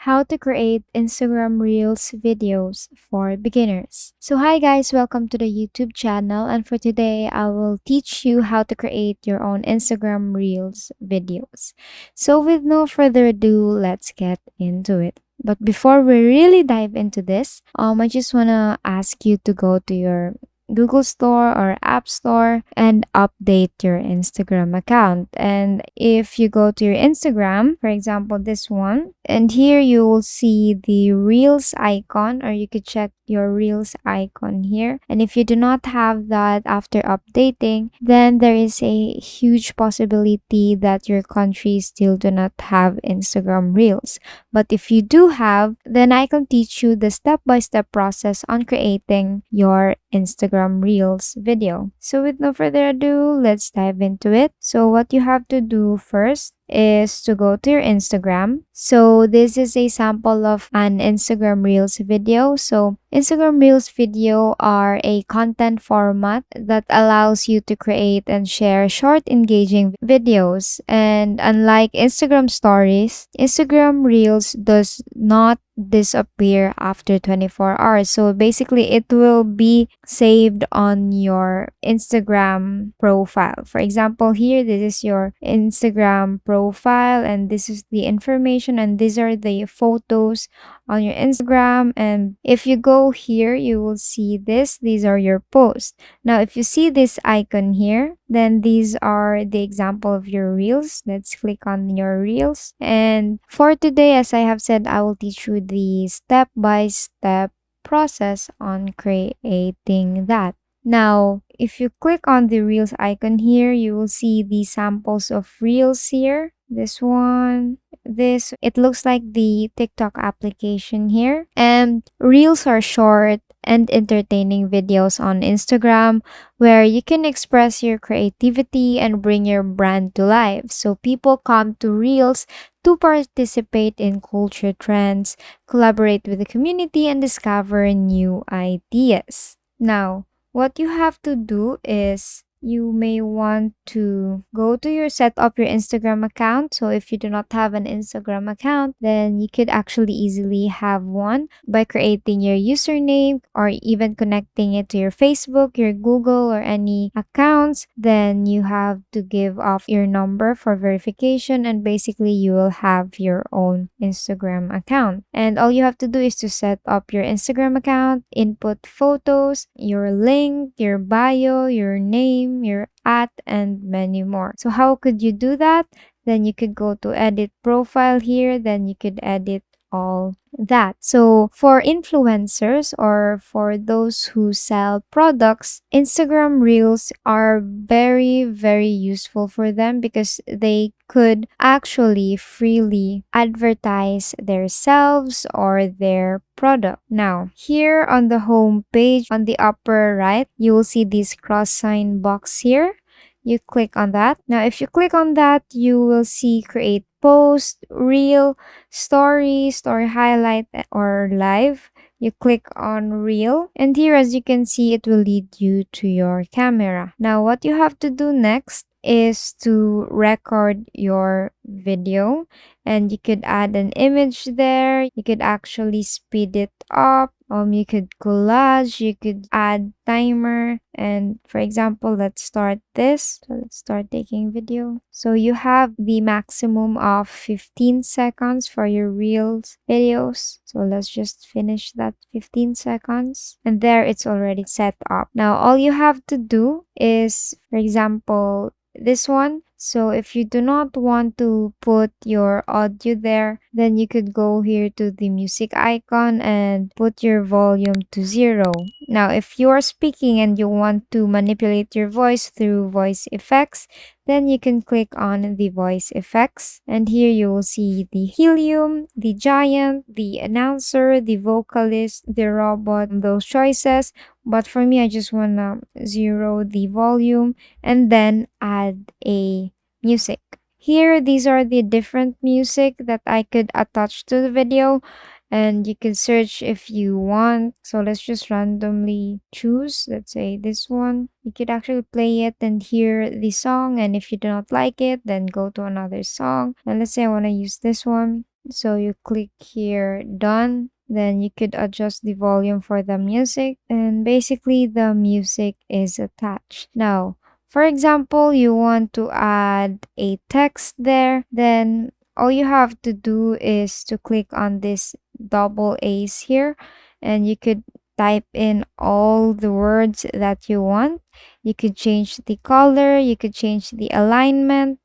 how to create Instagram Reels videos for beginners. So hi guys, welcome to the YouTube channel, and for today I will teach you how to create your own Instagram Reels videos. So with no further ado, let's get into it. But before we really dive into this, I just want to ask you to go to your Google Store or App Store and update your Instagram account. And if you go to your Instagram, for example, this one, and here you will see the Reels icon, or you could check your Reels icon here. And if you do not have that after updating, then there is a huge possibility that your country still do not have Instagram Reels. But if you do have, then I can teach you the step-by-step process on creating your Instagram Reels video. So with no further ado, let's dive into it. So what you have to do first is to go to your Instagram. So this is a sample of an Instagram Reels video. So Instagram Reels video are a content format that allows you to create and share short engaging videos. And unlike Instagram stories, Instagram Reels does not disappear after 24 hours. So basically it will be saved on your Instagram profile. For example, here this is your Instagram profile and this is the information and these are the photos on your Instagram. And if you go here, you will see this. These are your posts. Now, if you see this icon here, then these are the example of your reels. Let's click on your reels. And for today, as I have said, I will teach you the step-by-step process on creating that. Now, if you click on the reels icon here, you will see the samples of reels here. This one, this, it looks like the TikTok application here. And reels are short and entertaining videos on Instagram where you can express your creativity and bring your brand to life. So people come to reels to participate in culture trends, collaborate with the community, and discover new ideas. Now, what you have to do is you may want to go to your set up your Instagram account. So if you do not have an Instagram account, then you could actually easily have one by creating your username or even connecting it to your Facebook, your Google, or any accounts. Then you have to give off your number for verification, and basically you will have your own Instagram account. And all you have to do is to set up your Instagram account, input photos, your link, your bio, your name, your at, and many more. So how could you do that? Then you could go to edit profile here, then you could edit all that. So for influencers or for those who sell products, Instagram Reels are very useful for them because they could actually freely advertise themselves or their product. Now, here on the home page on the upper right, you will see this cross sign box here. You click on that. Now, if you click on that, you will see create post, reel, story highlight, or live. You click on reel, and here as you can see, it will lead you to your camera. Now, what you have to do next is to record your video, and you could add an image there. You could actually speed it up. You could collage, you could add timer, and for example, let's start this. So let's start taking video. So you have the maximum of 15 seconds for your reels videos. So let's just finish that 15 seconds. And there it's already set up. Now all you have to do is, for example, this one. So if you do not want to put your audio there, then you could go here to the music icon and put your volume to 0. Now, if you are speaking and you want to manipulate your voice through voice effects, then you can click on the voice effects. And here you will see the helium, the giant, the announcer, the vocalist, the robot, those choices. But for me, I just want to 0 the volume and then add a music. Here, these are the different music that I could attach to the video, and you can search if you want. So let's just randomly choose, let's say this one. You could actually play it and hear the song, and if you do not like it, then go to another song. And let's say I want to use this one. So you click here, done. Then you could adjust the volume for the music, and basically the music is attached. Now, for example, you want to add a text there, then all you have to do is to click on this double A's here, and you could type in all the words that you want. You could change the color, you could change the alignment,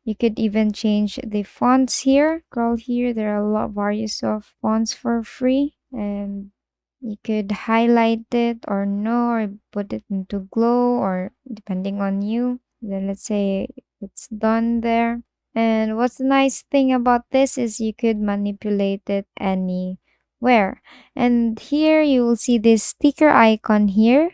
you could even change the fonts here. Scroll here. There are a lot various of fonts for free. And you could highlight it or no, or put it into glow, or depending on you. Then let's say it's done there. And what's the nice thing about this is you could manipulate it anywhere. And here you will see this sticker icon here.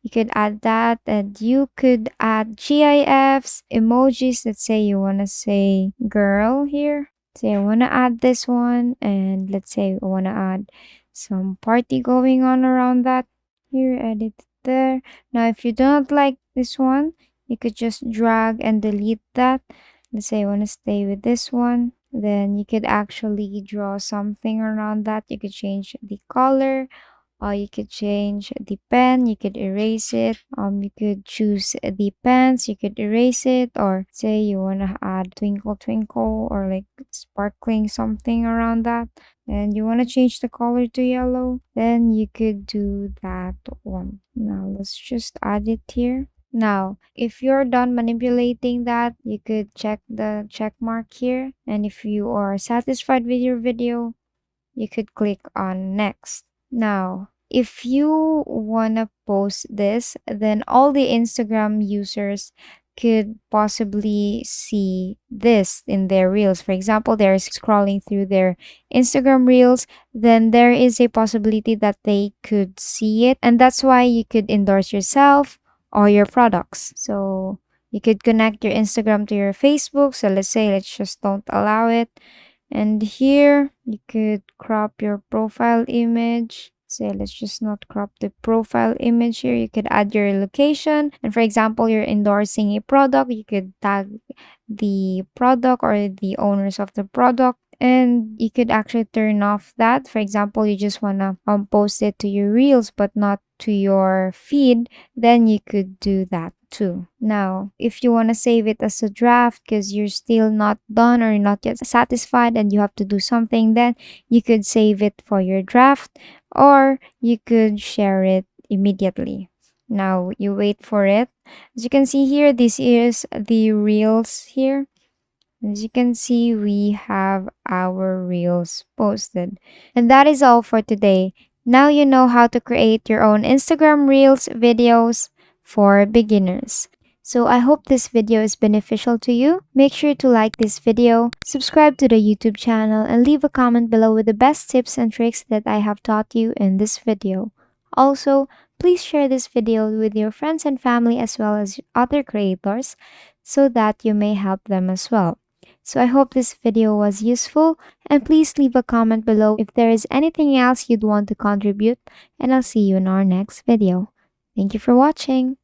You could add that, and you could add GIFs, emojis. Let's say you want to say girl here. Say I want to add this one, and let's say I want to add some party going on around that. Here, edit it there. Now, if you don't like this one, you could just drag and delete that. Let's say I want to stay with this one. Then you could actually draw something around that. You could change the color, or you could change the pen, you could erase it. You could choose the pens, you could erase it, or say you wanna add twinkle twinkle or like sparkling something around that, and you wanna change the color to yellow, then you could do that one. Now let's just add it here. Now, if you're done manipulating that, you could check the check mark here, and if you are satisfied with your video, you could click on next. Now, if you want to post this, then all the Instagram users could possibly see this in their reels. For example, they're scrolling through their Instagram reels, then there is a possibility that they could see it. And that's why you could endorse yourself or your products. So you could connect your Instagram to your Facebook. So let's just don't allow it. And here you could crop your profile image. Say, let's just not crop the profile image here. You could add your location. And for example, you're endorsing a product, you could tag the product or the owners of the product. And you could actually turn off that. For example, you just want to post it to your reels, but not to your feed, then you could do that too. Now, if you want to save it as a draft because you're still not done or not yet satisfied and you have to do something, then you could save it for your draft, or you could share it immediately. Now, you wait for it. As you can see here, this is the reels here. As you can see, we have our reels posted. And that is all for today. Now you know how to create your own Instagram Reels videos for beginners. So I hope this video is beneficial to you. Make sure to like this video, subscribe to the YouTube channel, and leave a comment below with the best tips and tricks that I have taught you in this video. Also, please share this video with your friends and family as well as other creators so that you may help them as well. So I hope this video was useful, and please leave a comment below if there is anything else you'd want to contribute, and I'll see you in our next video. Thank you for watching.